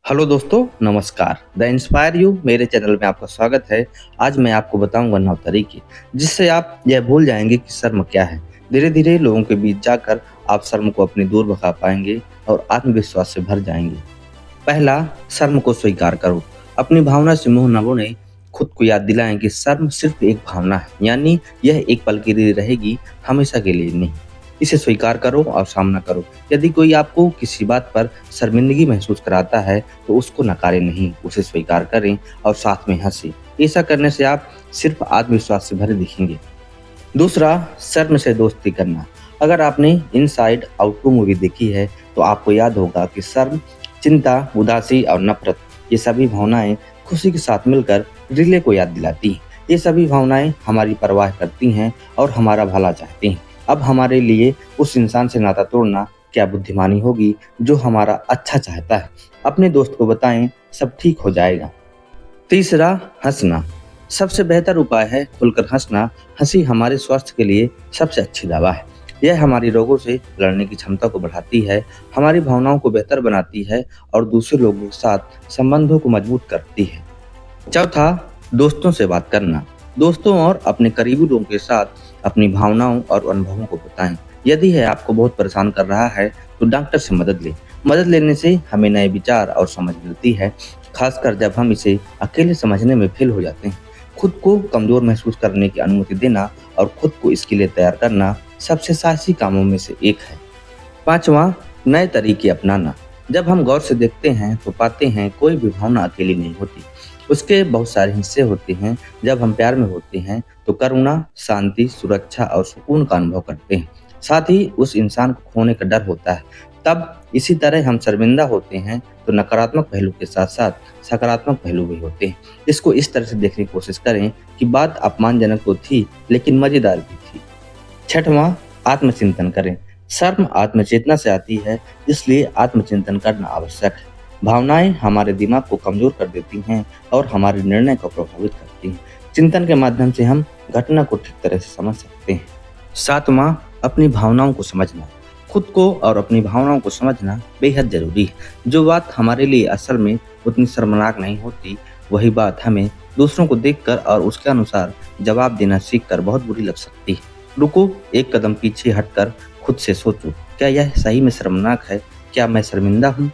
Hello दोस्तों, नमस्कार। The inspire you मेरे चैनल में आपका स्वागत है। आज मैं आपको बताऊंगा 9 तरीके जिससे आप यह भूल जाएंगे कि शर्म क्या है। धीरे धीरे लोगों के बीच जाकर आप शर्म को अपनी दूर भगा पाएंगे और आत्मविश्वास से भर जाएंगे। पहला, शर्म को स्वीकार करो। अपनी भावना से मुंह न मोड़ें। खुद को याद दिलाएं कि शर्म सिर्फ एक भावना है, यानी यह एक पल के लिए रहेगी, हमेशा के लिए नहीं। इसे स्वीकार करो और सामना करो। यदि कोई आपको किसी बात पर शर्मिंदगी महसूस कराता है तो उसको नकारें नहीं, उसे स्वीकार करें और साथ में हंसें। ऐसा करने से आप सिर्फ आत्मविश्वास से भरे दिखेंगे। दूसरा, शर्म से दोस्ती करना। अगर आपने इनसाइड आउट 2 मूवी देखी है तो आपको याद होगा कि शर्म, चिंता, उदासी और नफरत, ये सभी भावनाएं खुशी के साथ मिलकर रिले को याद दिलाती हैं। ये सभी भावनाएं हमारी परवाह करती हैं और हमारा भला चाहती हैं। अब हमारे लिए उस इंसान से नाता तोड़ना क्या बुद्धिमानी होगी जो हमारा अच्छा चाहता है। अपने दोस्त को बताएं, सब ठीक हो जाएगा। तीसरा, हंसना। सबसे बेहतर उपाय है खुलकर हंसना। हंसी हमारे स्वास्थ्य के लिए सबसे अच्छी दवा है। यह हमारी रोगों से लड़ने की क्षमता को बढ़ाती है, हमारी भावनाओं को बेहतर बनाती है और दूसरे लोगों के साथ संबंधों को मजबूत करती है। चौथा, दोस्तों से बात करना। दोस्तों और अपने करीबी लोगों के साथ अपनी भावनाओं और अनुभवों को बताएं। यदि यह आपको बहुत परेशान कर रहा है तो डॉक्टर से मदद लें। मदद लेने से हमें नए विचार और समझ मिलती है, खासकर जब हम इसे अकेले समझने में फेल हो जाते हैं। खुद को कमजोर महसूस करने की अनुमति देना और खुद को इसके लिए तैयार करना सबसे साहसी कामों में से एक है। पांचवा, नए तरीके अपनाना। जब हम गौर से देखते हैं तो पाते हैं कोई भी भावना अकेली नहीं होती, उसके बहुत सारे हिस्से होते हैं। जब हम प्यार में होते हैं तो करुणा, शांति, सुरक्षा और सुकून का अनुभव करते हैं। साथ ही उस इंसान को खोने का डर होता है। तब इसी तरह हम शर्मिंदा होते हैं तो नकारात्मक पहलू के साथ साथ सकारात्मक पहलू भी होते हैं। इसको इस तरह से देखने की कोशिश करें कि बात अपमानजनक तो थी लेकिन मजेदार भी थी। छठवां, आत्मचिंतन करें। शर्म आत्मचेतना से आती है, इसलिए आत्मचिंतन करना आवश्यक है। भावनाएं हमारे दिमाग को कमजोर कर देती हैं और हमारे निर्णय को प्रभावित करती हैं। चिंतन के माध्यम से हम घटना को ठीक तरह से समझ सकते हैं। सातवां, अपनी भावनाओं को समझना। खुद को और अपनी भावनाओं को समझना बेहद जरूरी है। जो बात हमारे लिए असल में उतनी शर्मनाक नहीं होती, वही बात हमें दूसरों को देखकर और उसके अनुसार जवाब देना सीखकर बहुत बुरी लग सकती है। रुको, एक कदम पीछे हटकर खुद से सोचो, क्या यह सही में शर्मनाक है? क्या मैं शर्मिंदा हूँ?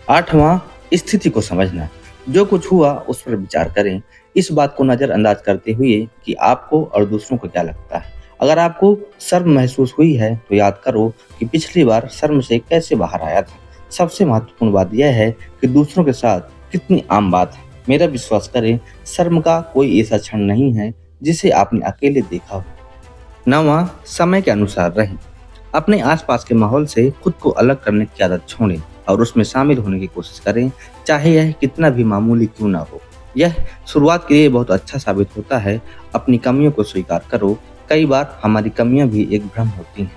आठवां, स्थिति को समझना। जो कुछ हुआ उस पर विचार करें, इस बात को नजरअंदाज करते हुए कि आपको और दूसरों को क्या लगता है। अगर आपको शर्म महसूस हुई है तो याद करो कि पिछली बार शर्म से कैसे बाहर आया था। सबसे महत्वपूर्ण बात यह है कि दूसरों के साथ कितनी आम बात है। मेरा विश्वास करें, शर्म का कोई ऐसा क्षण नहीं है जिसे आपने अकेले देखा हो। नौवां, समय के अनुसार रहें। अपने आसपास के माहौल से खुद को अलग करने की आदत छोड़ें और उसमें शामिल होने की कोशिश करें, चाहे यह कितना भी मामूली क्यों ना हो। यह शुरुआत के लिए बहुत अच्छा साबित होता है। अपनी कमियों को स्वीकार करो। कई बार हमारी कमियां भी एक भ्रम होती हैं।